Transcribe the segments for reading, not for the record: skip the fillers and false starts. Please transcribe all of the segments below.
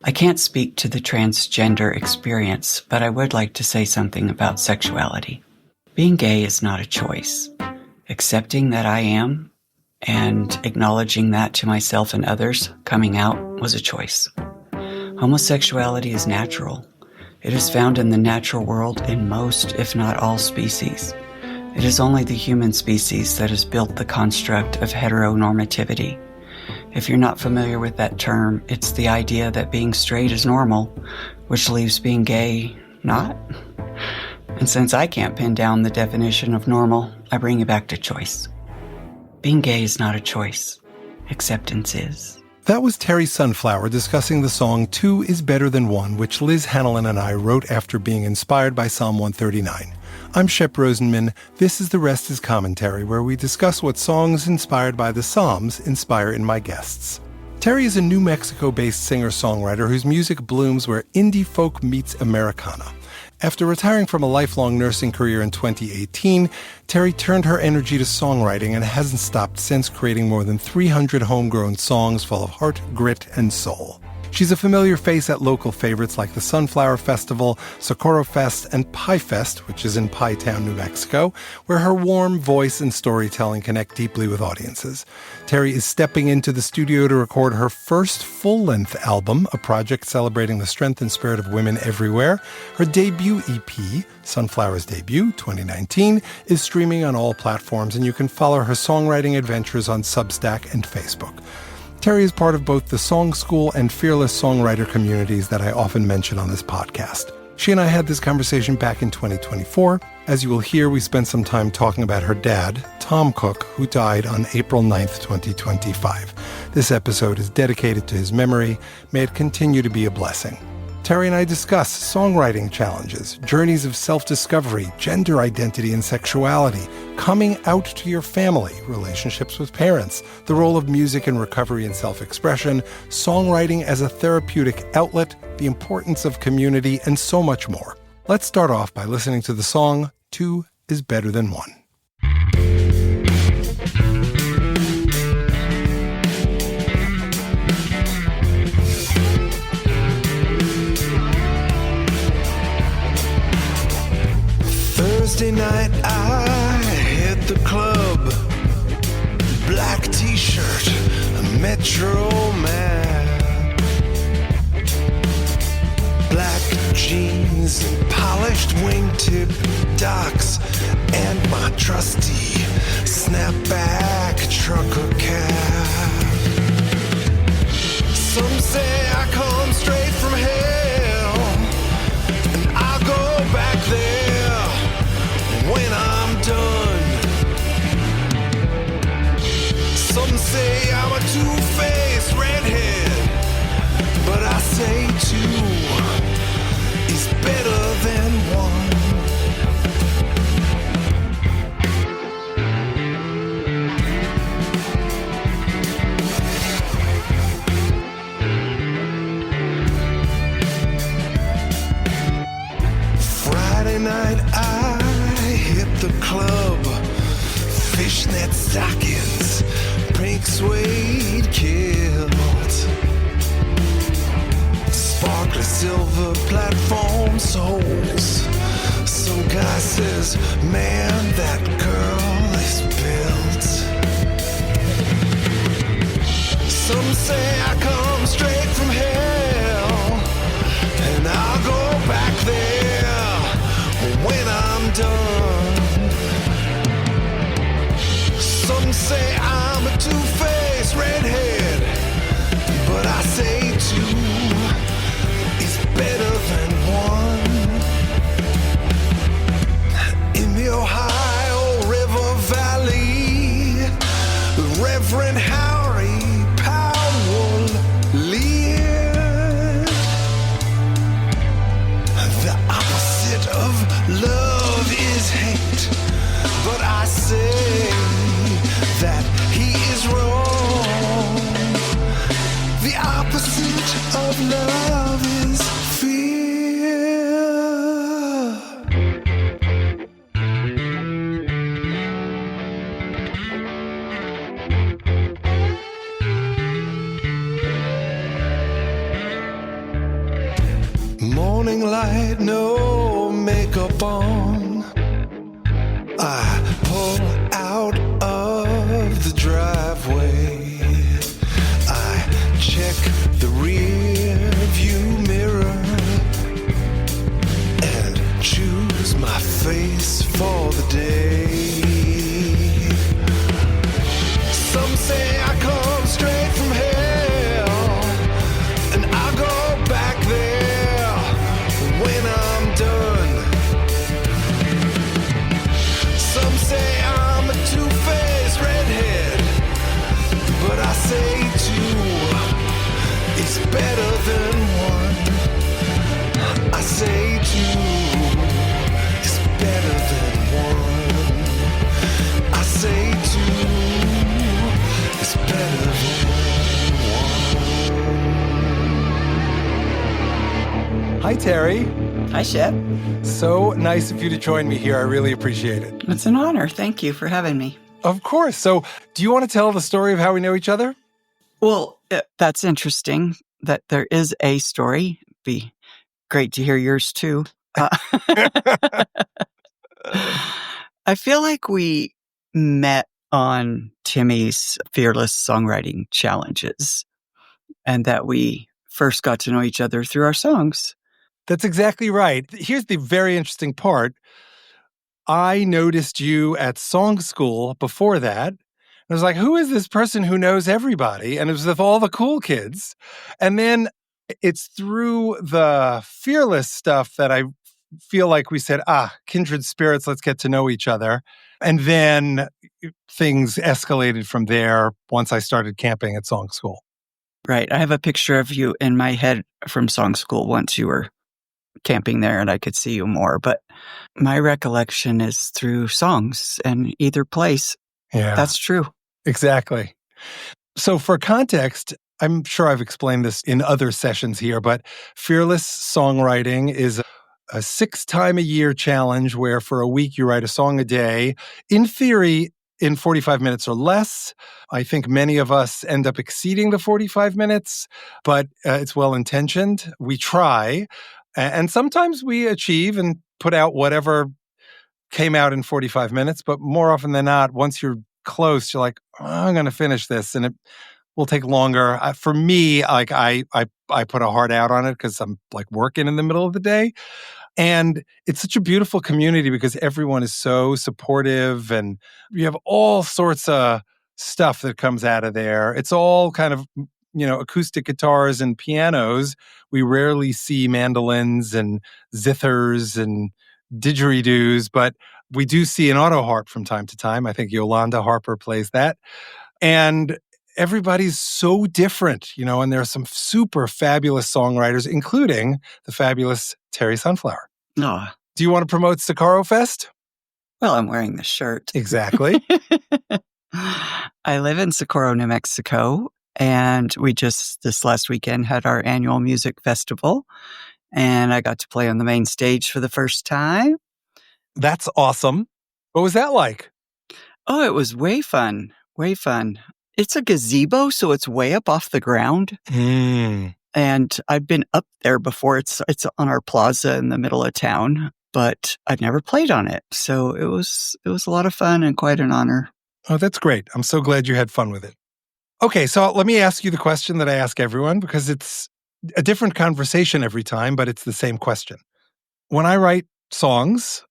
I can't speak to the transgender experience, but I would like to say something about sexuality. Being gay is not a choice. Accepting that I am and acknowledging that to myself and others coming out was a choice. Homosexuality is natural. It is found in the natural world in most, if not all, species. It is only the human species that has built the construct of heteronormativity. If you're not familiar with that term, it's the idea that being straight is normal, which leaves being gay not. And since I can't pin down the definition of normal, I bring it back to choice. Being gay is not a choice. Acceptance is. That was Terri Sunflower discussing the song 2 is Better Than 1, which Liz Hanlon and I wrote after being inspired by Psalm 139. I'm Shep Rosenman. This is The Rest is Commentary, where we discuss what songs inspired by the Psalms inspire in my guests. Terri is a New Mexico-based singer-songwriter whose music blooms where indie folk meets Americana. After retiring from a lifelong nursing career in 2018, Terri turned her energy to songwriting and hasn't stopped since, creating more than 300 homegrown songs full of heart, grit, and soul. She's a familiar face at local favorites like the Sunflower Festival, Socorro Fest, and Pie Fest, which is in Pie Town, New Mexico, where her warm voice and storytelling connect deeply with audiences. Terri is stepping into the studio to record her first full-length album, a project celebrating the strength and spirit of women everywhere. Her debut EP, Sunflower's Debut 2019, is streaming on all platforms, and you can follow her songwriting adventures on Substack and Facebook. Terri is part of both the Song School and Fearless Songwriter communities that I often mention on this podcast. She and I had this conversation back in 2024. As you will hear, we spent some time talking about her dad, Tom Cook, who died on April 9th, 2025. This episode is dedicated to his memory. May it continue to be a blessing. Terri and I discuss songwriting challenges, journeys of self-discovery, gender identity and sexuality, coming out to your family, relationships with parents, the role of music in recovery and self-expression, songwriting as a therapeutic outlet, the importance of community, and so much more. Let's start off by listening to the song 2 is Better Than 1. Thursday night I hit the club, black t-shirt, a Metro Man, black jeans and polished wingtip docks, and my trusty snapback trucker cap. Some say I come straight from hell, and I'll go back there when I'm done. Some say I'm a two-faced redhead, but I say 2 is better than 1. Friday night I hit the club, fishnet stockings, pink suede kilt, sparkly silver platform soles. Some guy says, man, that girl is built. Some say I come straight from hell, and I'll go back there when I'm done. Some say I'm a two-faced redhead, but I say 2 is better than 1. In the Ohio River Valley, the Reverend Harry Powell lived. The opposite of love is hate, but I say that he is wrong. The opposite of love is fear. morning light, no makeup on. I pull out of the driveway. I check the rear view mirror and choose my face for the day. Some say I come straight from hell, and I'll go back there when I'm done. Some say I'm a two-faced redhead, but I say two is better than one. I say two is better than one. I say two is better than one. Hi, Terri. Hi, Shep. So nice of you to join me here. I really appreciate it. It's an honor. Thank you for having me. Of course. So, do you want to tell the story of how we know each other? Well, that's interesting that there is a story. Be great to hear yours too. I feel like we met on Timmy's Fearless Songwriting Challenges, and that we first got to know each other through our songs. That's exactly right. Here's the very interesting part. I noticed you at song school before that. I was like, who is this person who knows everybody? And it was with all the cool kids. And then it's through the Fearless stuff that I feel like we said, kindred spirits, let's get to know each other. And then things escalated from there once I started camping at song school. Right. I have a picture of you in my head from song school once you were camping there and I could see you more. But my recollection is through songs and either place. Yeah. That's true. Exactly. So for context, I'm sure I've explained this in other sessions here, but Fearless Songwriting is a 6-time-a-year challenge where for a week you write a song a day. In theory, in 45 minutes or less. I think many of us end up exceeding the 45 minutes, but it's well-intentioned. We try, and sometimes we achieve and put out whatever came out in 45 minutes, but more often than not, once you're close, you're like, I'm going to finish this, and it will take longer. For me, like I put a heart out on it because I'm like working in the middle of the day. And it's such a beautiful community because everyone is so supportive and you have all sorts of stuff that comes out of there. It's all kind of, acoustic guitars and pianos. We rarely see mandolins and zithers and didgeridoos, but we do see an auto harp from time to time. I think Yolanda Harper plays that. And everybody's so different, and there are some super fabulous songwriters, including the fabulous Terri Sunflower. Oh. Do you want to promote Socorro Fest? Well, I'm wearing the shirt. Exactly. I live in Socorro, New Mexico, and we just this last weekend had our annual music festival, and I got to play on the main stage for the first time. That's awesome. What was that like? Oh, it was way fun. Way fun. It's a gazebo, so it's way up off the ground. And I've been up there before. It's on our plaza in the middle of town, but I've never played on it. So it was a lot of fun and quite an honor. Oh, that's great. I'm so glad you had fun with it. Okay, so let me ask you the question that I ask everyone because it's a different conversation every time, but it's the same question. When I write songs,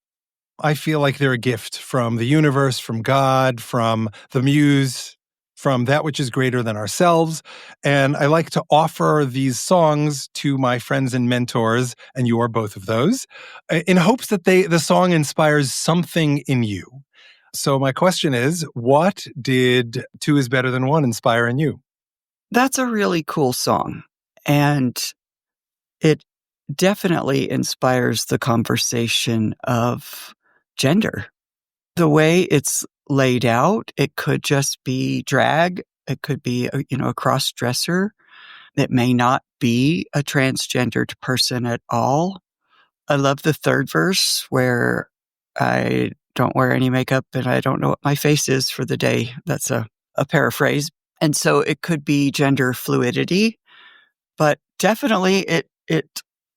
I feel like they're a gift from the universe, from God, from the muse, from that which is greater than ourselves. And I like to offer these songs to my friends and mentors, and you are both of those, in hopes that the song inspires something in you. So my question is, what did Two is Better Than One inspire in you? That's a really cool song. And it definitely inspires the conversation of gender. The way it's laid out, it could just be drag. It could be, a cross-dresser. It may not be a transgendered person at all. I love the third verse where I don't wear any makeup and I don't know what my face is for the day. That's a paraphrase. And so it could be gender fluidity, but definitely it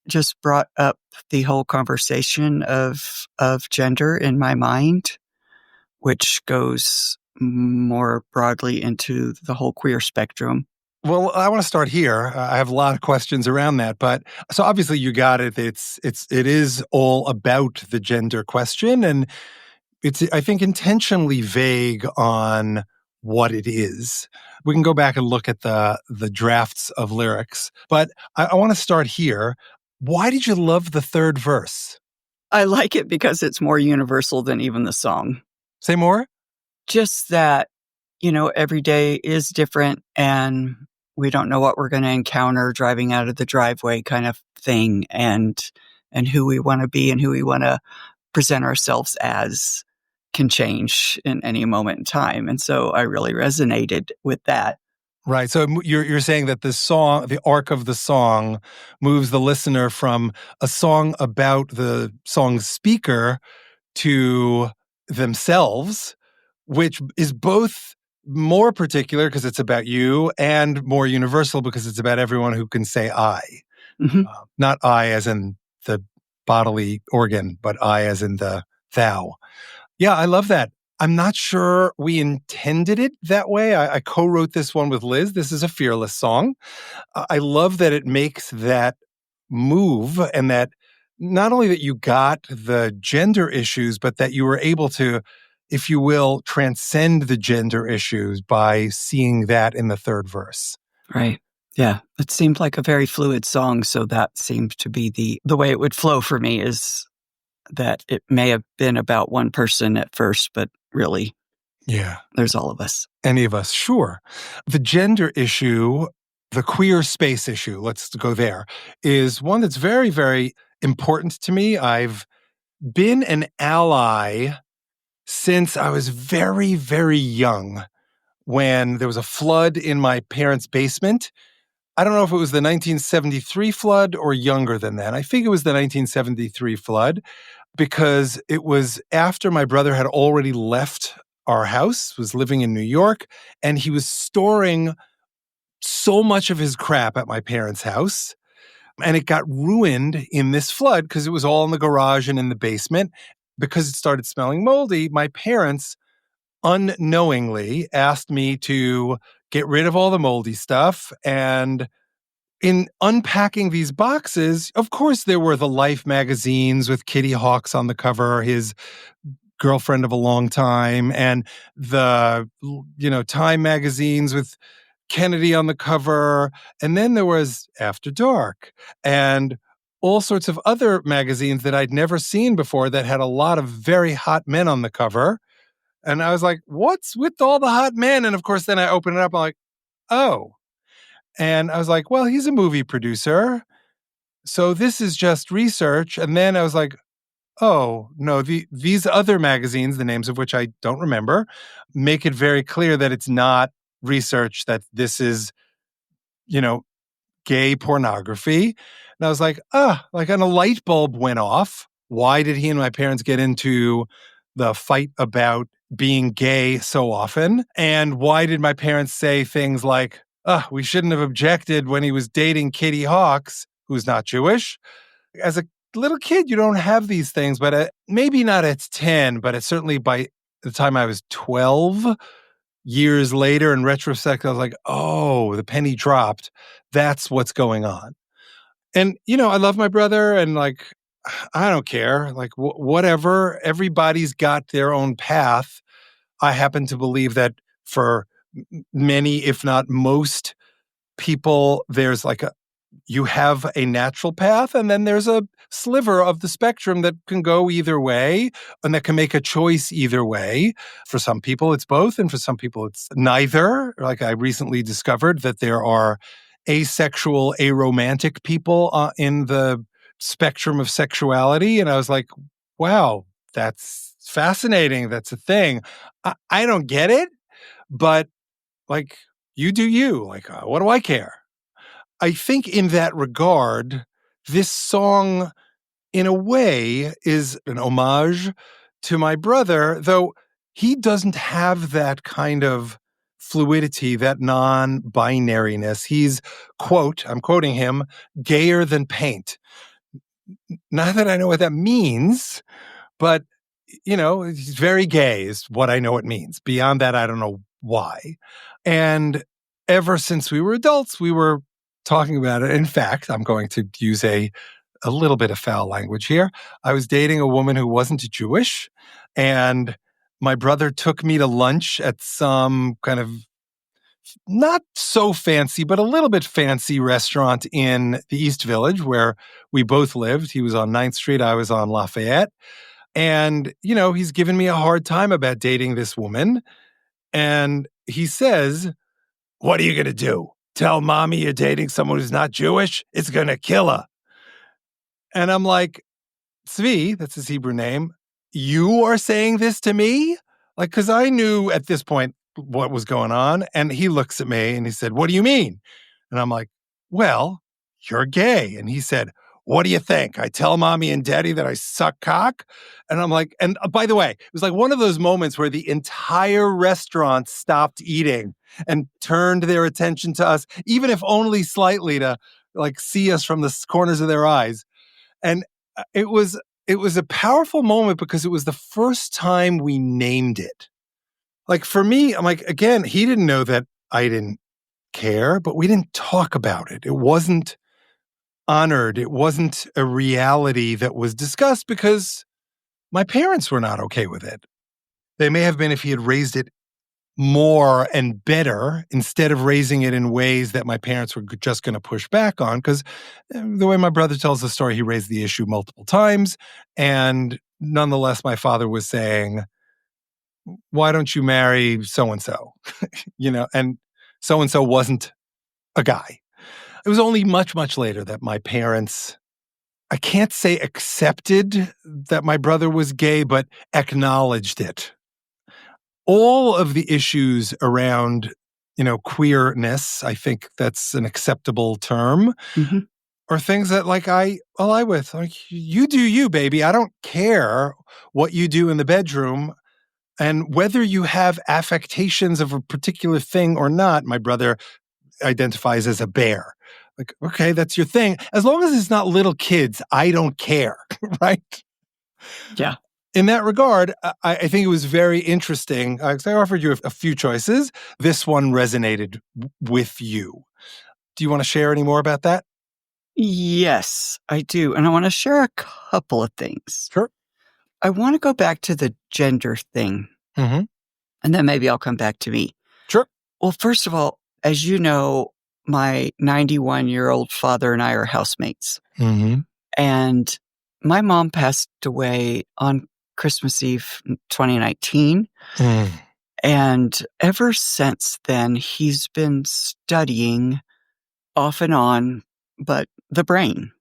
just brought up the whole conversation of gender in my mind, which goes more broadly into the whole queer spectrum. Well, I want to start here. I have a lot of questions around that, but so obviously you got it. It is all about the gender question, and it's, I think, intentionally vague on what it is. We can go back and look at the drafts of lyrics, but I want to start here. Why did you love the third verse? I like it because it's more universal than even the song. Say more. Just that, every day is different and we don't know what we're going to encounter driving out of the driveway kind of thing, and who we want to be and who we want to present ourselves as can change in any moment in time. And so I really resonated with that. Right. So you're saying that the song, the arc of the song, moves the listener from a song about the song's speaker to themselves, which is both more particular because it's about you and more universal because it's about everyone who can say I. Mm-hmm. Not I as in the bodily organ, but I as in the thou. Yeah, I love that. I'm not sure we intended it that way. I co-wrote this one with Liz. This is a Fearless song. I love that it makes that move, and that not only that you got the gender issues, but that you were able to, if you will, transcend the gender issues by seeing that in the third verse. Right. Yeah. It seemed like a very fluid song. So that seemed to be the way it would flow for me, is that it may have been about one person at first, but really, there's all of us. Any of us, sure. The gender issue, the queer space issue, let's go there, is one that's very, very important to me. I've been an ally since I was very, very young, when there was a flood in my parents' basement. I don't know if it was the 1973 flood or younger than that. I think it was the 1973 flood, because it was after my brother had already left our house, was living in New York, and he was storing so much of his crap at my parents' house. And it got ruined in this flood because it was all in the garage and in the basement. Because it started smelling moldy, my parents unknowingly asked me to get rid of all the moldy stuff. And in unpacking these boxes, of course, there were the Life magazines with Kitty Hawks on the cover, his girlfriend of a long time, and the, Time magazines with Kennedy on the cover. And then there was After Dark and all sorts of other magazines that I'd never seen before that had a lot of very hot men on the cover. And I was like, what's with all the hot men? And of course, then I open it up, I'm like, oh. And I was like, well, he's a movie producer, so this is just research. And then I was like, oh, no, these other magazines, the names of which I don't remember, make it very clear that it's not research, that this is, gay pornography. And I was like, and a light bulb went off. Why did he and my parents get into the fight about being gay so often? And why did my parents say things like, we shouldn't have objected when he was dating Kitty Hawks, who's not Jewish? As a little kid, you don't have these things, but maybe not at 10, but it's certainly by the time I was 12, years later, in retrospect, I was like, oh, the penny dropped. That's what's going on. And, I love my brother, and I don't care, whatever. Everybody's got their own path. I happen to believe that for many, if not most people, there's you have a natural path, and then there's a sliver of the spectrum that can go either way and that can make a choice either way. For some people, it's both, and for some people, it's neither. I recently discovered that there are asexual, aromantic people in the spectrum of sexuality, and I was like, wow, that's fascinating. That's a thing. I don't get it, but you do you. What do I care? I think in that regard, this song, in a way, is an homage to my brother, though he doesn't have that kind of fluidity, that non-binariness. He's, quote, I'm quoting him, gayer than paint. not that I know what that means, but, he's very gay is what I know it means. Beyond that, I don't know why. And ever since we were adults, we were talking about it. In fact, I'm going to use a little bit of foul language here. I was dating a woman who wasn't Jewish, and my brother took me to lunch at some kind of not so fancy, but a little bit fancy restaurant in the East Village where we both lived. He was on 9th Street. I was on Lafayette. And, he's given me a hard time about dating this woman. And he says, "What are you going to do? Tell mommy you're dating someone who's not Jewish? It's going to kill her." And I'm like, "Zvi," that's his Hebrew name, "you are saying this to me?" Like, because I knew at this point what was going on. And he looks at me and he said, "What do you mean?" And I'm like, "Well, you're gay." And he said, "What do you think? I tell mommy and daddy that I suck cock?" And I'm like, and by the way, it was like one of those moments where the entire restaurant stopped eating and turned their attention to us, even if only slightly, to like see us from the corners of their eyes. And it was a powerful moment because it was the first time we named it. Like for me, I'm like, again, he didn't know that I didn't care, but we didn't talk about it. It wasn't honored. It wasn't a reality that was discussed because my parents were not okay with it. They may have been if he had raised it more and better instead of raising it in ways that my parents were just going to push back on. Because the way my brother tells the story, he raised the issue multiple times. And nonetheless, my father was saying, "Why don't you marry so-and-so?" And so-and-so wasn't a guy. It was only much, much later that my parents, I can't say accepted that my brother was gay, but acknowledged it. All of the issues around, queerness, I think that's an acceptable term, are things that like I ally with. Like, you do you, baby. I don't care what you do in the bedroom. And whether you have affectations of a particular thing or not, my brother identifies as a bear. Like, okay, that's your thing. As long as it's not little kids, I don't care, right? Yeah. In that regard, I think it was very interesting. I offered you a few choices. This one resonated with you. Do you want to share any more about that? Yes, I do. And I want to share a couple of things. Sure. I want to go back to the gender thing, Mm-hmm. and then maybe I'll come back to me. Sure. Well, first of all, as you know, my 91-year-old father and I are housemates. Mm-hmm. And my mom passed away on Christmas Eve 2019. Mm. And ever since then, he's been studying off and on, but the brain.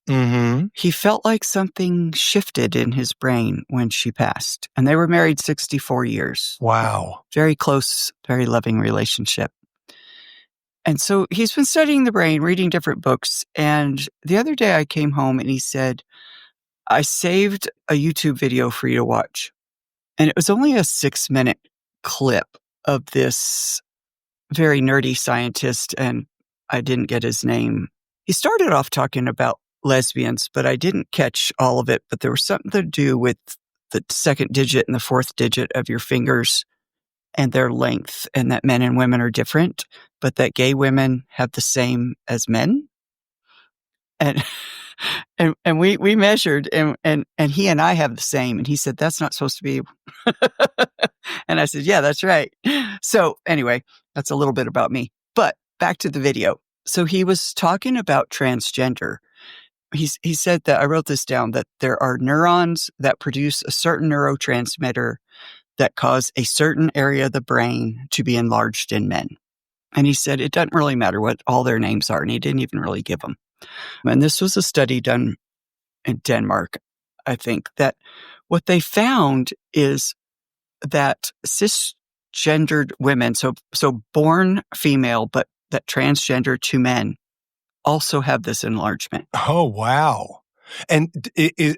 Mm-hmm. He felt like something shifted in his brain when she passed. And they were married 64 years. Wow. Very close, very loving relationship. And so he's been studying the brain, reading different books. And the other day I came home and he said, "I saved a YouTube video for you to watch." And it was only a 6-minute clip of this very nerdy scientist, and I didn't get his name. He started off talking about lesbians, but I didn't catch all of it. But there was something to do with the second digit and the fourth digit of your fingers and their length, and that men and women are different, but that gay women have the same as men. And and we measured, and he and I have the same. And he said, "That's not supposed to be." And I said, "Yeah, that's right." So anyway, that's a little bit about me. But back to the video. So he was talking about transgender. He said that, I wrote this down, that there are neurons that produce a certain neurotransmitter that cause a certain area of the brain to be enlarged in men. And he said it doesn't really matter what all their names are, and he didn't even really give them. And this was a study done in Denmark, I think, that what they found is that cisgendered women, so born female, but that transgender to men, also have this enlargement. Oh, wow. And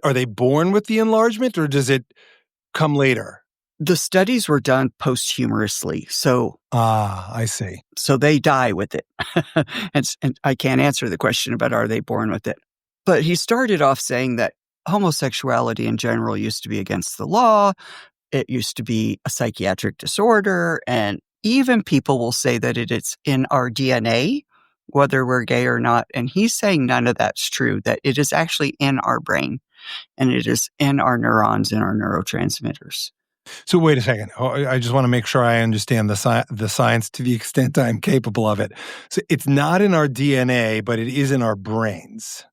are they born with the enlargement, or does it come later? The studies were done posthumously, so I see. So they die with it. And I can't answer the question about are they born with it. But he started off saying that homosexuality in general used to be against the law. It used to be a psychiatric disorder. And even people will say that it's in our DNA, whether we're gay or not. And he's saying none of that's true, that it is actually in our brain and it is in our neurons and our neurotransmitters. So wait a second. I just want to make sure I understand the science to the extent I'm capable of it. So it's not in our DNA, but it is in our brains.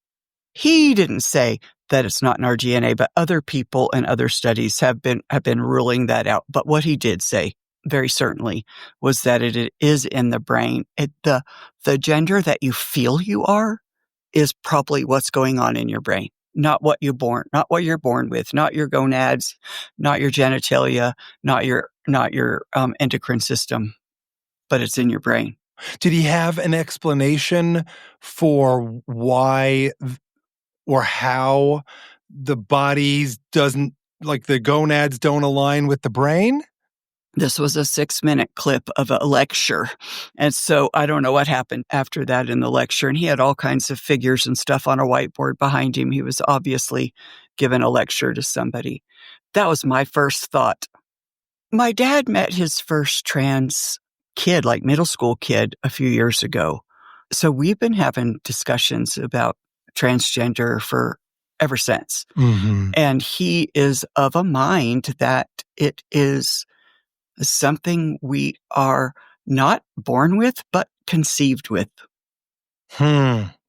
He didn't say that it's not in our DNA, but other people and other studies have been ruling that out. But what he did say, very certainly, was that it is in the brain. The gender that you feel you are is probably what's going on in your brain, not what you're born with, not your gonads, not your genitalia, not your endocrine system, but it's in your brain. Did he have an explanation for why or how the bodies the gonads don't align with the brain? This was a 6-minute clip of a lecture. And so I don't know what happened after that in the lecture. And he had all kinds of figures and stuff on a whiteboard behind him. He was obviously giving a lecture to somebody. That was my first thought. My dad met his first trans kid, like middle school kid, a few years ago. So we've been having discussions about transgender for ever since. Mm-hmm. And he is of a mind that it is something we are not born with, but conceived with.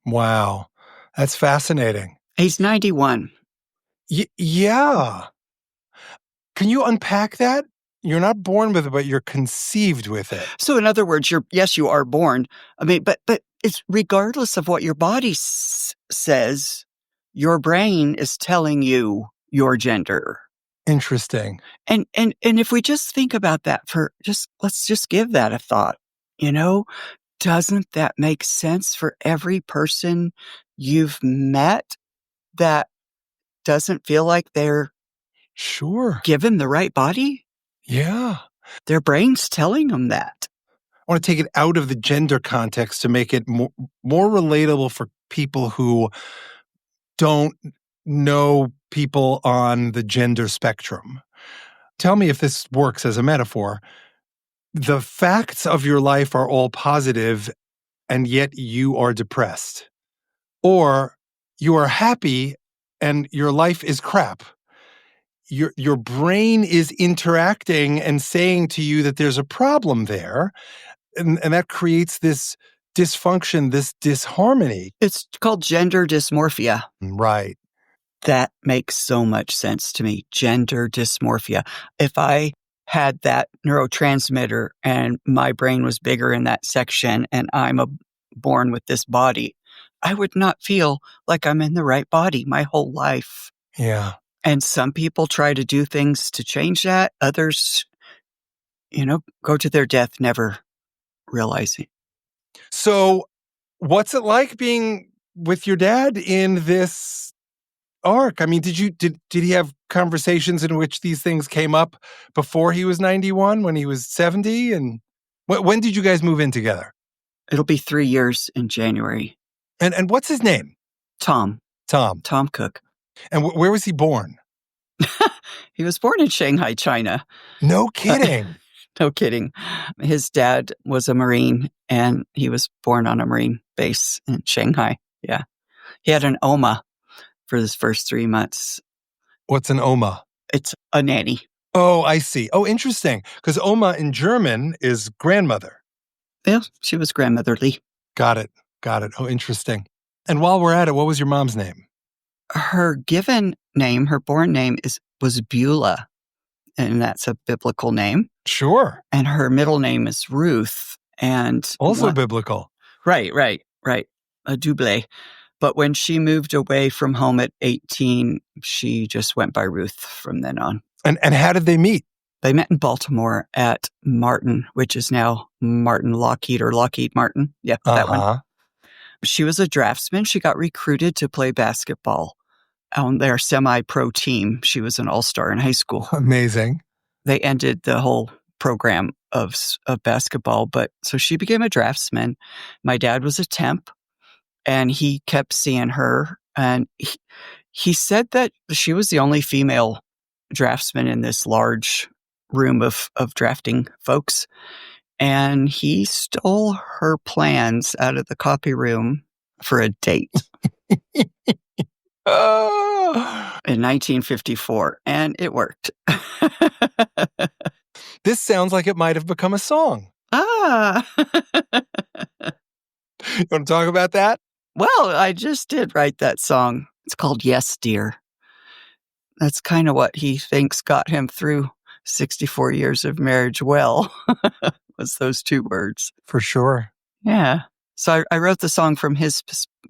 Wow. That's fascinating. He's 91. Yeah. Can you unpack that? You're not born with it, but you're conceived with it. So in other words, you are born. I mean, but it's regardless of what your body says, your brain is telling you your gender. Interesting. And if we just think about that let's just give that a thought, doesn't that make sense for every person you've met that doesn't feel like they're given the right body? Yeah. Their brain's telling them that. I want to take it out of the gender context to make it more relatable for people who don't know people on the gender spectrum. Tell me if this works as a metaphor. The facts of your life are all positive, and yet you are depressed. Or you are happy, and your life is crap. Your brain is interacting and saying to you that there's a problem there, and that creates this dysfunction, this disharmony. It's called gender dysmorphia. Right. That makes so much sense to me. Gender dysmorphia. If I had that neurotransmitter and my brain was bigger in that section and I'm born with this body, I would not feel like I'm in the right body my whole life. Yeah. And some people try to do things to change that. Others, go to their death never realizing. So what's it like being with your dad in this arc? I mean, did he have conversations in which these things came up before he was 91, when he was 70? And when did you guys move in together? It'll be 3 years in January. And what's his name? Tom Cook. And where was he born? He was born in Shanghai, China. No kidding. No kidding. His dad was a Marine, and he was born on a Marine base in Shanghai. Yeah. He had an Oma for his first 3 months. What's an Oma? It's a nanny. Oh, I see. Oh, interesting. Because Oma in German is grandmother. Yeah, she was grandmotherly. Got it. Oh, interesting. And while we're at it, what was your mom's name? Her given name, her born name was Beulah, and that's a biblical name. Sure. And her middle name is Ruth, and also biblical. Right. A double. But when she moved away from home at 18, she just went by Ruth from then on. And how did they meet? They met in Baltimore at Martin, which is now Martin Lockheed or Lockheed Martin. Yeah, that one. She was a draftsman. She got recruited to play basketball on their semi-pro team. She was an all-star in high school. Amazing. They ended the whole program of basketball, but so she became a draftsman. My dad was a temp, and he kept seeing her And he said that she was the only female draftsman in this large room of drafting folks. And he stole her plans out of the copy room for a date in 1954. And it worked. This sounds like it might have become a song. Ah. You want to talk about that? Well, I just did write that song. It's called Yes, Dear. That's kind of what he thinks got him through 64 years of marriage well, was those two words. For sure. Yeah. So I wrote the song from his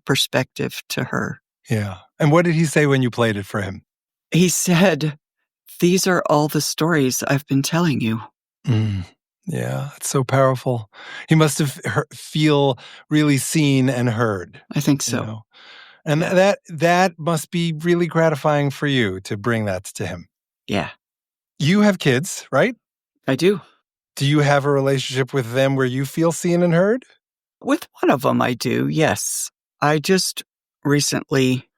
perspective to her. Yeah. And what did he say when you played it for him? He said, "These are all the stories I've been telling you." Yeah, it's so powerful. He must have feel really seen and heard. I think so. You know? And that must be really gratifying for you to bring that to him. Yeah. You have kids, right? I do. Do you have a relationship with them where you feel seen and heard? With one of them, I do, yes. I just recently,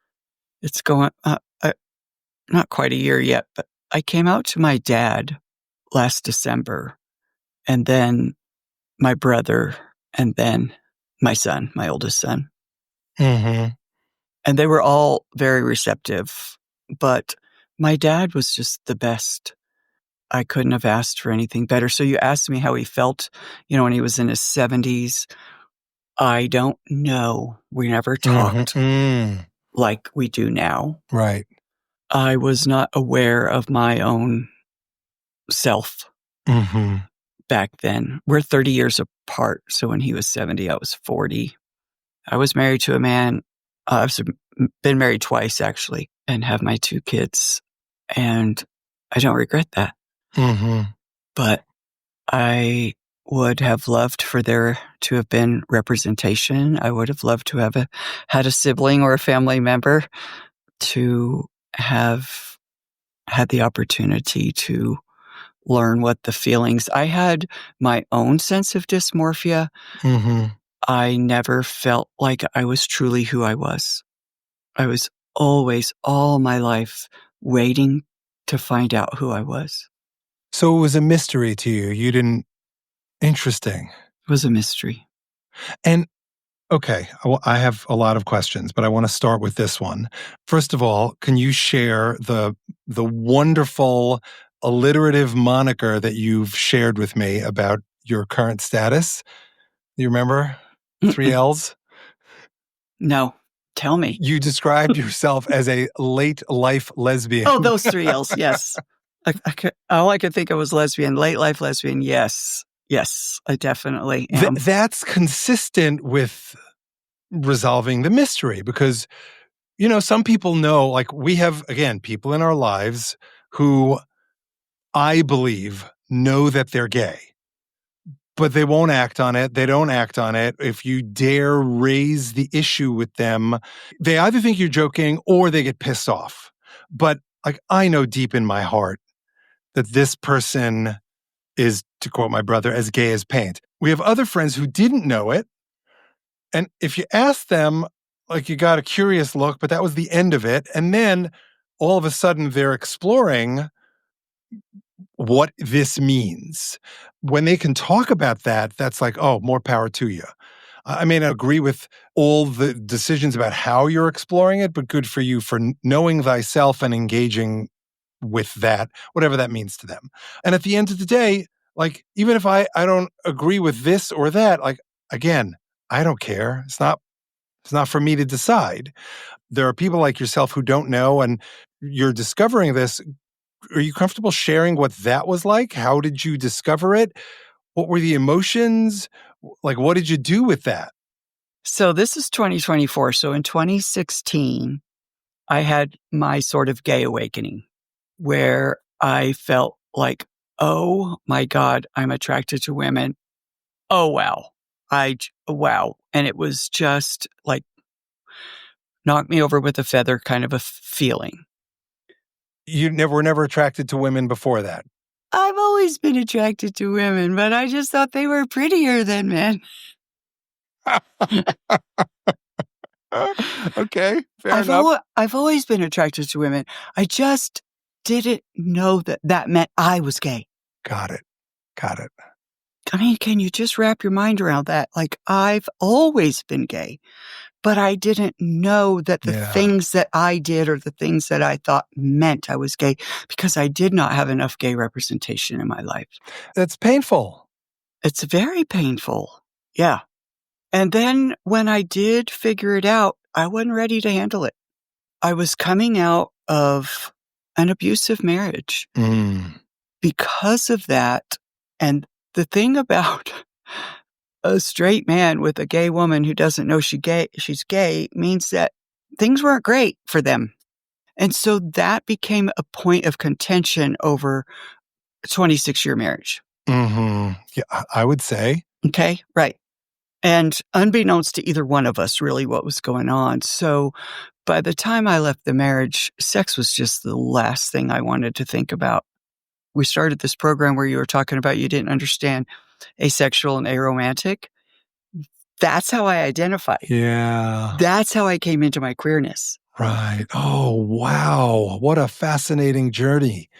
it's going, not quite a year yet, but I came out to my dad last December, and then my brother, and then my son, my oldest son. Mm-hmm. And they were all very receptive, but my dad was just the best. I couldn't have asked for anything better. So you asked me how he felt, when he was in his 70s. I don't know. We never talked like we do now. Right. I was not aware of my own self back then. We're 30 years apart. So when he was 70, I was 40. I was married to a man. I've been married twice, actually, and have my 2 kids. And I don't regret that. But I would have loved for there to have been representation. I would have loved to have had a sibling or a family member to have had the opportunity to learn what the feelings. I had my own sense of dysmorphia. I never felt like I was truly who I was. I was always, all my life, waiting to find out who I was. So it was a mystery to you. You didn't. Interesting. It was a mystery. And okay, I have a lot of questions, but I want to start with this one. First of all, can you share the wonderful alliterative moniker that you've shared with me about your current status? You remember? 3 L's? No. Tell me. You described yourself as a late life lesbian. Oh, those 3 L's, yes. All I could think of was lesbian, late life lesbian, yes. Yes, I definitely am. That's consistent with resolving the mystery because, some people know, like we have, again, people in our lives who I believe know that they're gay, but they won't act on it. They don't act on it. If you dare raise the issue with them, they either think you're joking or they get pissed off. But like, I know deep in my heart that this person is, to quote my brother, as gay as paint. We have other friends who didn't know it. And if you ask them, like you got a curious look, but that was the end of it. And then all of a sudden they're exploring what this means. When they can talk about that, that's like, oh, more power to you. I may not agree with all the decisions about how you're exploring it, but good for you for knowing thyself and engaging with that, whatever that means to them. And at the end of the day, like, even if I don't agree with this or that, like, again, I don't care. It's not for me to decide. There are people like yourself who don't know, and you're discovering this. Are you comfortable sharing what that was like? How did you discover it? What were the emotions? Like, what did you do with that? So this is 2024. So in 2016, I had my sort of gay awakening where I felt like, oh my God, I'm attracted to women. Oh, wow. Wow. And it was just like knock me over with a feather kind of a feeling. You were never attracted to women before that? I've always been attracted to women, but I just thought they were prettier than men. Okay, fair enough. I've always been attracted to women. I just didn't know that meant I was gay. Got it. I mean, can you just wrap your mind around that? Like, I've always been gay, but I didn't know that the things that I did or the things that I thought meant I was gay because I did not have enough gay representation in my life. That's painful. It's very painful. Yeah. And then when I did figure it out, I wasn't ready to handle it. I was coming out of an abusive marriage because of that. And the thing about a straight man with a gay woman who doesn't know she's gay means that things weren't great for them. And so that became a point of contention over a 26-year marriage. Yeah, I would say. Okay, right. And unbeknownst to either one of us, really, what was going on. So by the time I left the marriage, sex was just the last thing I wanted to think about. We started this program where you were talking about you didn't understand asexual and aromantic. That's how I identified. Yeah. That's how I came into my queerness. Right. Oh, wow. What a fascinating journey.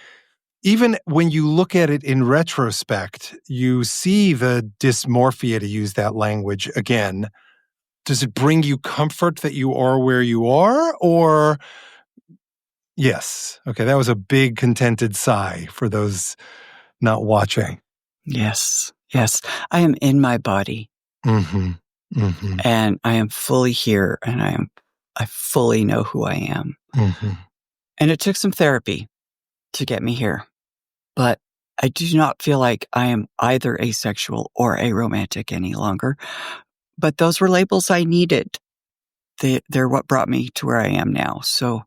Even when you look at it in retrospect, you see the dysmorphia, to use that language again. Does it bring you comfort that you are where you are? Or, yes. Okay, that was a big contented sigh for those not watching. Yes. I am in my body. And I am fully here, and I fully know who I am. And it took some therapy to get me here. But I do not feel like I am either asexual or aromantic any longer. But those were labels I needed. They're what brought me to where I am now. So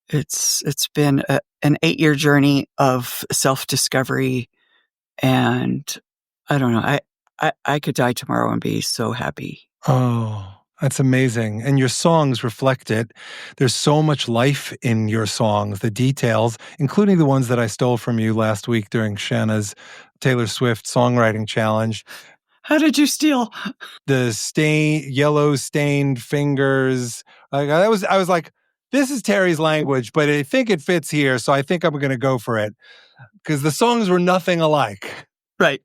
it's been an 8-year journey of self-discovery, and I don't know. I could die tomorrow and be so happy. Oh, that's amazing. And your songs reflect it. There's so much life in your songs, the details, including the ones that I stole from you last week during Shanna's Taylor Swift songwriting challenge. How did you steal? The yellow stained fingers. I was like, this is Terri's language, but I think it fits here, so I think I'm going to go for it. Because the songs were nothing alike. Right.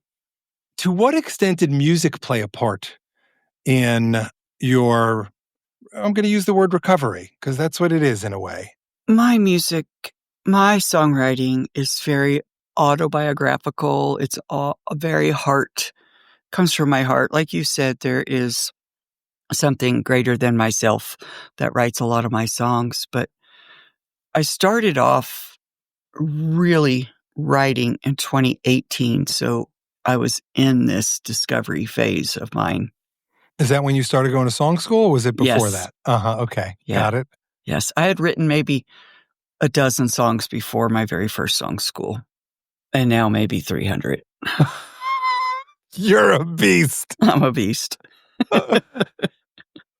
To what extent did music play a part in your, I'm going to use the word recovery, because that's what it is in a way? My music, my songwriting is very autobiographical. It's all very comes from my heart. Like you said, there is something greater than myself that writes a lot of my songs. But I started off really writing in 2018. So I was in this discovery phase of mine. Is that when you started going to song school, or was it before Yes. that? Okay. Yeah. Got it. Yes. I had written maybe a dozen songs before my very first song school, and now maybe 300. You're a beast. I'm a beast.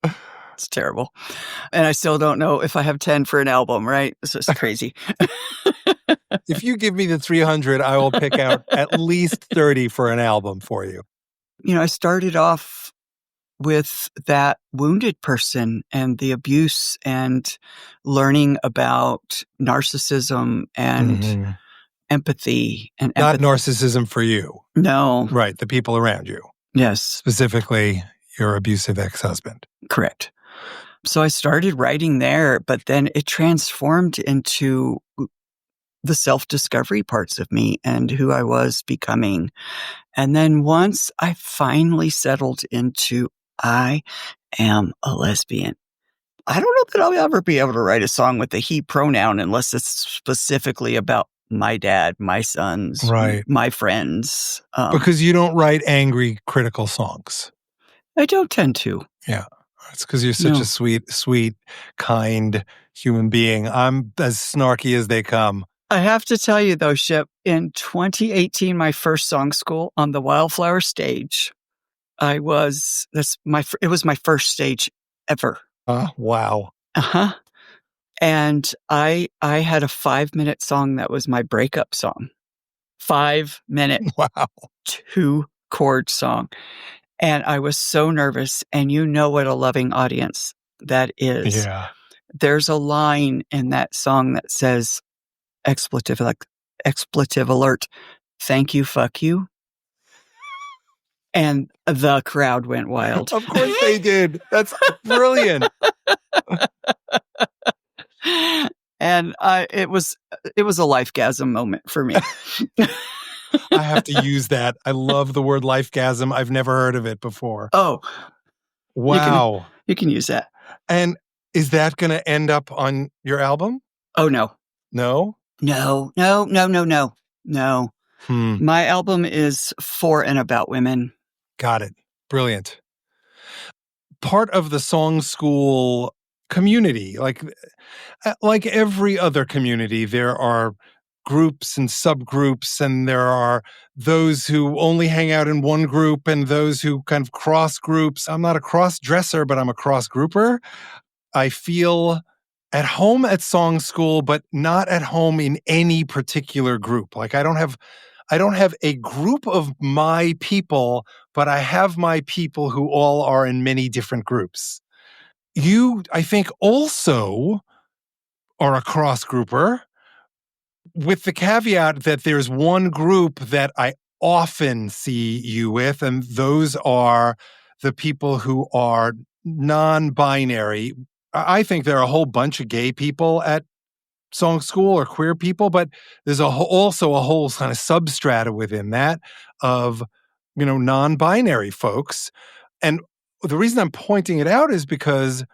It's terrible. And I still don't know if I have 10 for an album, right? This is crazy. If you give me the 300, I will pick out at least 30 for an album for you. You know, I started off with that wounded person and the abuse and learning about narcissism and empathy. Not narcissism for you. No. Right, the people around you. Yes. Specifically, your abusive ex-husband. Correct. So I started writing there, but then it transformed into the self-discovery parts of me and who I was becoming. And then once I finally settled into I am a lesbian, I don't know that I'll ever be able to write a song with the he pronoun unless it's specifically about my dad, my sons, right, my friends. Because you don't write angry, critical songs. I don't tend to. Yeah. It's because you're such a sweet, kind human being. I'm as snarky as they come. I have to tell you, though, Shep, in 2018, my first song school on the Wildflower stage, it was my first stage ever. Wow. Uh-huh. And I had a 5-minute song that was my breakup song. 5-minute. Wow. 2-chord song. And I was so nervous. And you know what a loving audience that is. Yeah. There's a line in that song that says, expletive alert, thank you, fuck you. And the crowd went wild. Of course they did. That's brilliant. And it was a lifegasm moment for me. I have to use that. I love the word lifegasm. I've never heard of it before. Oh, wow. You can use that. And is that going to end up on your album? Oh, no. No? No. My album is for and about women. Got it. Brilliant. Part of the song school community, like every other community, there are groups and subgroups, and there are those who only hang out in one group and those who kind of cross groups. I'm not a cross dresser, but I'm a cross grouper. I feel at home at song school, but not at home in any particular group. Like I don't have a group of my people, but I have my people who all are in many different groups. You, I think, also are a cross grouper, with the caveat that there's one group that I often see you with, and those are the people who are non-binary. I think there are a whole bunch of gay people at song school or queer people, but there's also a whole kind of substrata within that of, non-binary folks. And the reason I'm pointing it out is because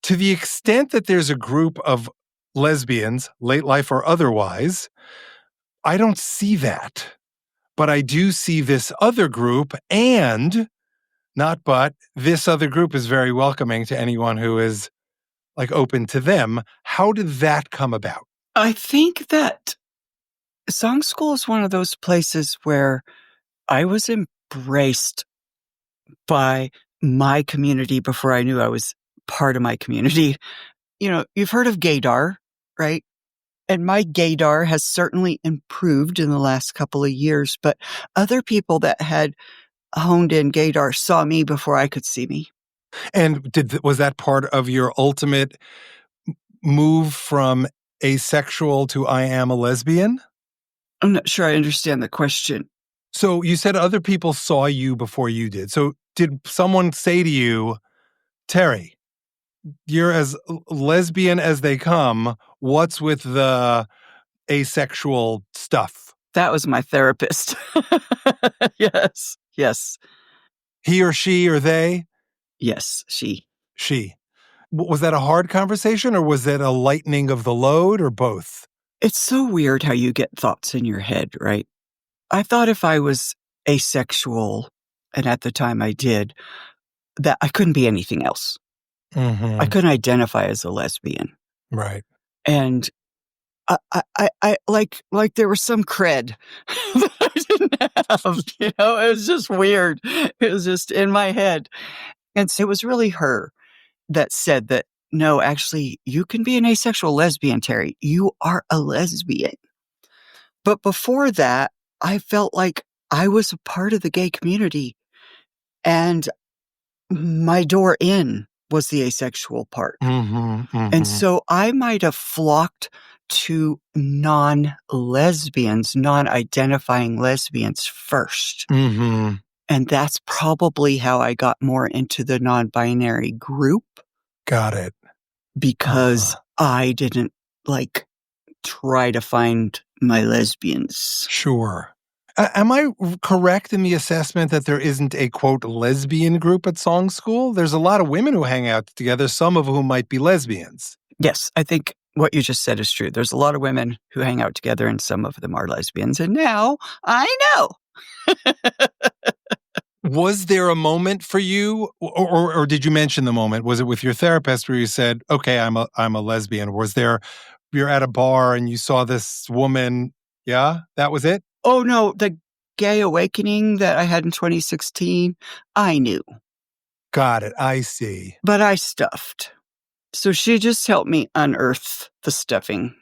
to the extent that there's a group of lesbians, late life or otherwise, I don't see that. But I do see this other group, and this other group is very welcoming to anyone who is open to them. How did that come about? I think that song school is one of those places where I was embraced by my community before I knew I was part of my community. You've heard of gaydar, right? And my gaydar has certainly improved in the last couple of years, but other people that had honed in gaydar saw me before I could see me. And was that part of your ultimate move from asexual to I am a lesbian? I'm not sure I understand the question. So you said other people saw you before you did. So did someone say to you, Terri, you're as lesbian as they come. What's with the asexual stuff? That was my therapist. Yes. He or she or they? Yes, she. She. Was that a hard conversation, or was it a lightening of the load, or both? It's so weird how you get thoughts in your head, right? I thought if I was asexual, and at the time I did, that I couldn't be anything else. Mm-hmm. I couldn't identify as a lesbian. Right. And I like there was some cred that I didn't have, it was just weird. It was just in my head. And so it was really her that said that, no, actually, you can be an asexual lesbian, Terri. You are a lesbian. But before that, I felt like I was a part of the gay community, and my door in was the asexual part. Mm-hmm, mm-hmm. And so I might have flocked to non-lesbians, non-identifying lesbians first. Mm-hmm. And that's probably how I got more into the non-binary group. Got it. Because I didn't try to find my lesbians. Sure. Am I correct in the assessment that there isn't a, quote, lesbian group at song school? There's a lot of women who hang out together, some of whom might be lesbians. Yes, I think what you just said is true. There's a lot of women who hang out together, and some of them are lesbians. And now I know. Was there a moment for you, or did you mention the moment? Was it with your therapist where you said, okay, I'm a lesbian? Was there, you're at a bar and you saw this woman? Yeah, that was it? Oh, no, the gay awakening that I had in 2016, I knew. Got it. I see. But I stuffed. So she just helped me unearth the stuffing.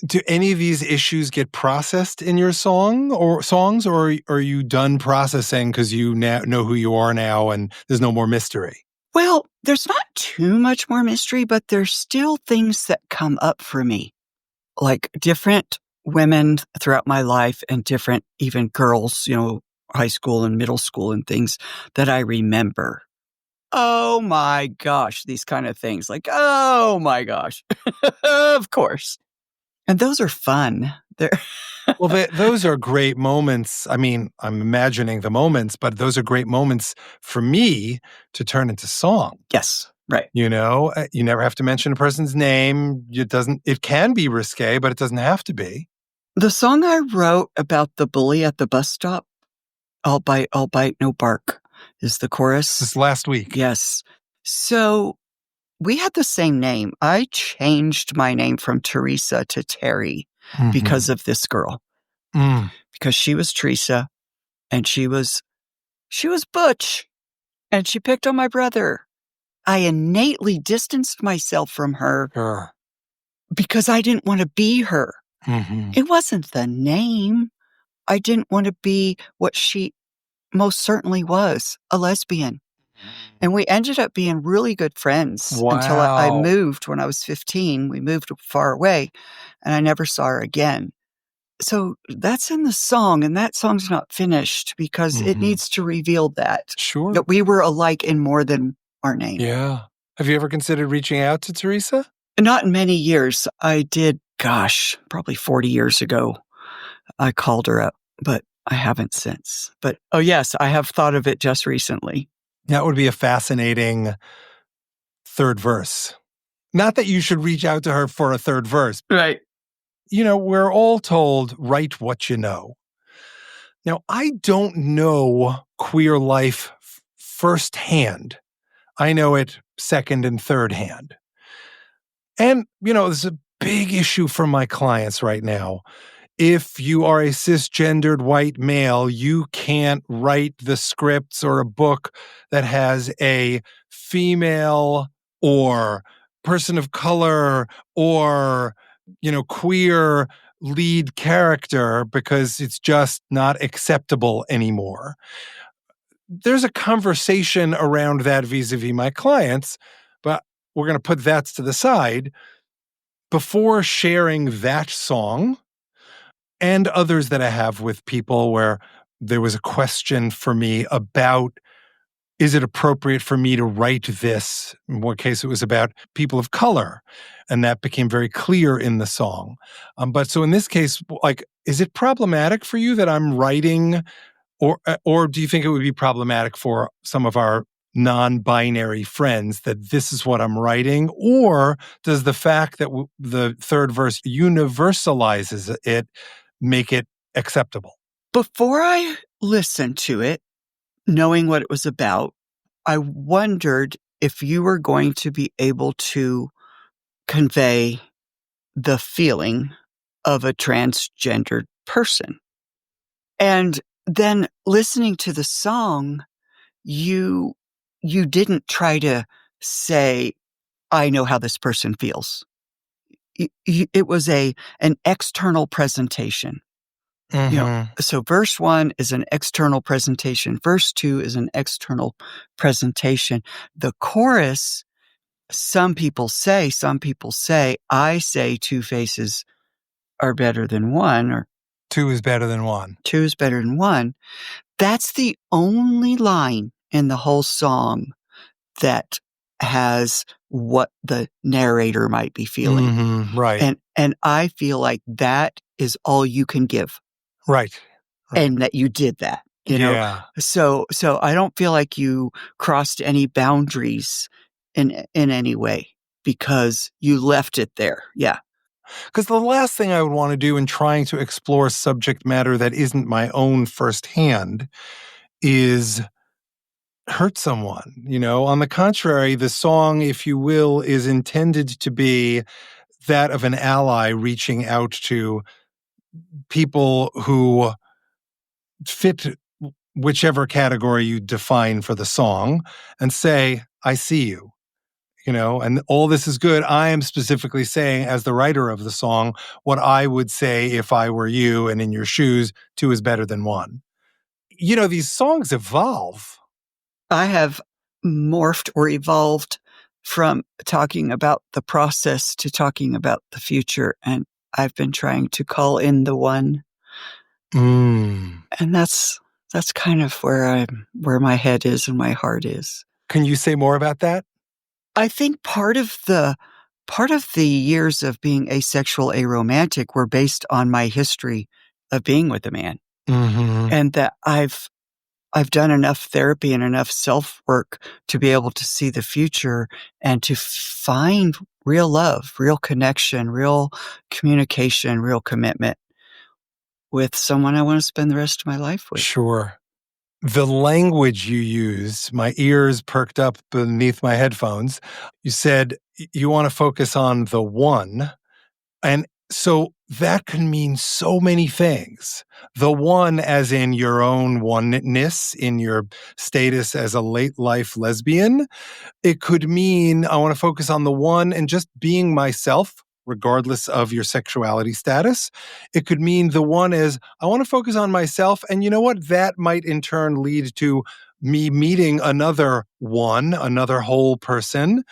Do any of these issues get processed in your songs, or are you done processing because you now know who you are now and there's no more mystery? Well, there's not too much more mystery, but there's still things that come up for me, like different women throughout my life and different even girls, high school and middle school and things that I remember. Oh my gosh, these kind of things like, oh my gosh, of course. And those are fun. They're Well, those are great moments. I mean, I'm imagining the moments, but those are great moments for me to turn into song. yes, right. You never have to mention a person's name. It can be risque, but it doesn't have to be. The song I wrote about the bully at the bus stop, I'll bite, no bark, is the chorus. This last week. Yes. So we had the same name. I changed my name from Teresa to Terri because of this girl. Because she was Teresa and she was butch and she picked on my brother. I innately distanced myself from her Sure. because I didn't want to be her. It wasn't the name. I didn't want to be what she most certainly was, a lesbian. And we ended up being really good friends until I Wow. moved when I was 15. We moved far away and I never saw her again. So that's in the song, and that song's not finished because it needs to reveal that. Sure. That we were alike in more than our name. Yeah. Have you ever considered reaching out to Teresa? Not in many years. I did, probably 40 years ago. I called her up, but I haven't since. But, oh yes, I have thought of it just recently. That would be a fascinating third verse. Not that you should reach out to her for a third verse. Right. We're all told, write what you know. Now, I don't know queer life firsthand. I know it second and third hand. And, this is a big issue for my clients right now. If you are a cisgendered white male, you can't write the scripts or a book that has a female or person of color or, queer lead character because it's just not acceptable anymore. There's a conversation around that vis-a-vis my clients, but we're going to put that to the side. Before sharing that song, and others that I have with people where there was a question for me about, is it appropriate for me to write this? In one case, it was about people of color, and that became very clear in the song. But so in this case, is it problematic for you that I'm writing, or do you think it would be problematic for some of our non-binary friends that this is what I'm writing? Or does the fact that the third verse universalizes it make it acceptable? Before I listened to it, knowing what it was about, I wondered if you were going to be able to convey the feeling of a transgendered person. And then listening to the song, you didn't try to say, I know how this person feels. It was an external presentation. So verse 1 is an external presentation. Verse 2 is an external presentation. The chorus, some people say, I say two faces are better than one, or two is better than one. Two is better than one. That's the only line in the whole song that has what the narrator might be feeling. Right. And I feel like that is all you can give. Right. And that you did that, know? So I don't feel like you crossed any boundaries in any way because you left it there. Yeah. Because the last thing I would want to do in trying to explore subject matter that isn't my own firsthand is hurt someone. On the contrary, the song, if you will, is intended to be that of an ally reaching out to people who fit whichever category you define for the song and say, I see you. And all this is good. I am specifically saying, as the writer of the song, what I would say if I were you and in your shoes, two is better than one. These songs evolve. I have morphed or evolved from talking about the process to talking about the future. And I've been trying to call in the one. Mm. And that's kind of where my head is and my heart is. Can you say more about that? I think part of the years of being asexual, aromantic were based on my history of being with a man. Mm-hmm. And that I've done enough therapy and enough self-work to be able to see the future and to find real love, real connection, real communication, real commitment with someone I want to spend the rest of my life with. Sure. The language you use, my ears perked up beneath my headphones. You said you want to focus on the one. And so that can mean so many things. The one as in your own oneness, in your status as a late life lesbian. It could mean I want to focus on the one and just being myself, regardless of your sexuality status. It could mean the one is I want to focus on myself. And you know what? That might in turn lead to me meeting another one, another whole person.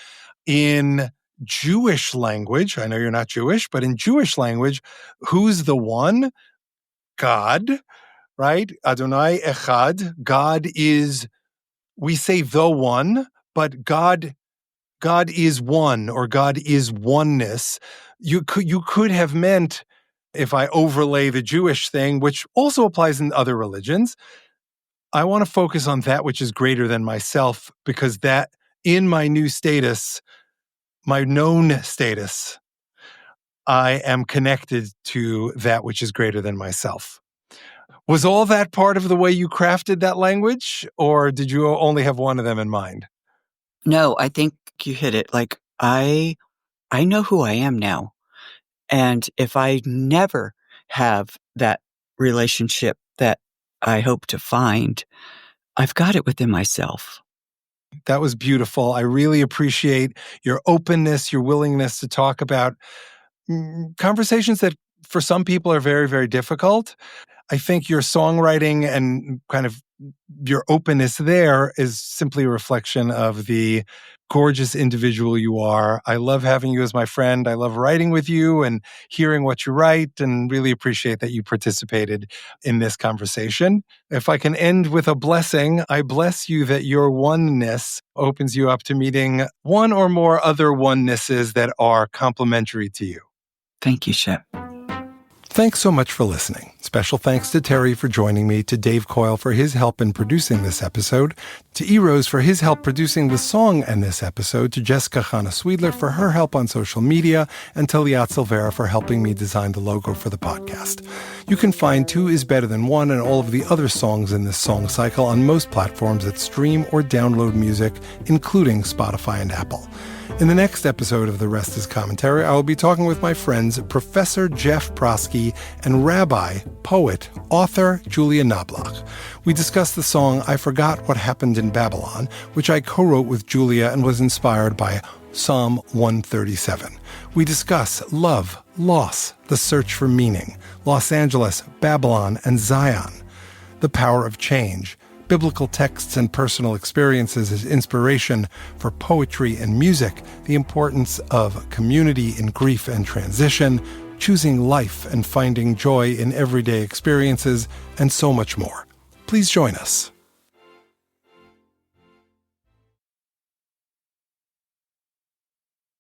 In Jewish language, I know you're not Jewish, but in Jewish language, who's the one? God, right? Adonai Echad. God is, we say the one, but God is one, or God is oneness. You could have meant, if I overlay the Jewish thing, which also applies in other religions, I want to focus on that which is greater than myself, because that in my new status, my known status, I am connected to that which is greater than myself. Was all that part of the way you crafted that language, or did you only have one of them in mind? No, I think you hit it. Like, I know who I am now. And if I never have that relationship that I hope to find, I've got it within myself. That was beautiful. I really appreciate your openness, your willingness to talk about conversations that for some people are very, very difficult. I think your songwriting and kind of your openness there is simply a reflection of the gorgeous individual you are. I love having you as my friend. I love writing with you and hearing what you write, and really appreciate that you participated in this conversation. If I can end with a blessing, I bless you that your oneness opens you up to meeting one or more other onenesses that are complementary to you. Thank you, Shep. Thanks so much for listening. Special thanks to Terri for joining me, to Dave Coyle for his help in producing this episode, to E-Rose for his help producing the song in this episode, to Jessica Hanna Swedler for her help on social media, and to Liat Silvera for helping me design the logo for the podcast. You can find Two is Better Than One and all of the other songs in this song cycle on most platforms that stream or download music, including Spotify and Apple. In the next episode of The Rest is Commentary, I will be talking with my friends Professor Jeff Prosky and Rabbi, poet, author Julia Knobloch. We discuss the song I Forgot What Happened in Babylon, which I co-wrote with Julia and was inspired by Psalm 137. We discuss love, loss, the search for meaning, Los Angeles, Babylon, and Zion, the power of change, biblical texts and personal experiences as inspiration for poetry and music, the importance of community in grief and transition, choosing life and finding joy in everyday experiences, and so much more. Please join us.